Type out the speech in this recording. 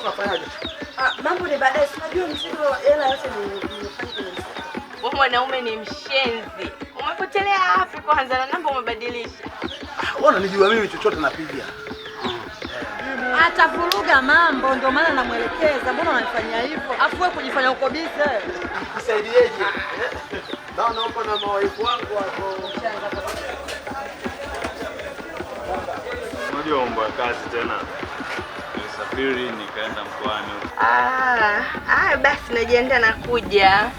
unafanyaje? Mambo ni baadaye. Unajua mzigo hela yote nimefanya kwenye mfuko. Wewe mwanaume ni mshenzi. Umepotelea wapi kwanza na namba umebadilisha? Wewe unanijua mimi chochote napiga. Atavuruga mambo ndio maana namuelekeza. Mbona unanifanyia hivyo? Afu wewe kujifanya uko busy. Nisaidieje? Naona uko na mawaifu wangu hapo. Unajua mambo ya kazi tena. Nilisafiri nikaenda mkoani. Basi najiandaa na kuja.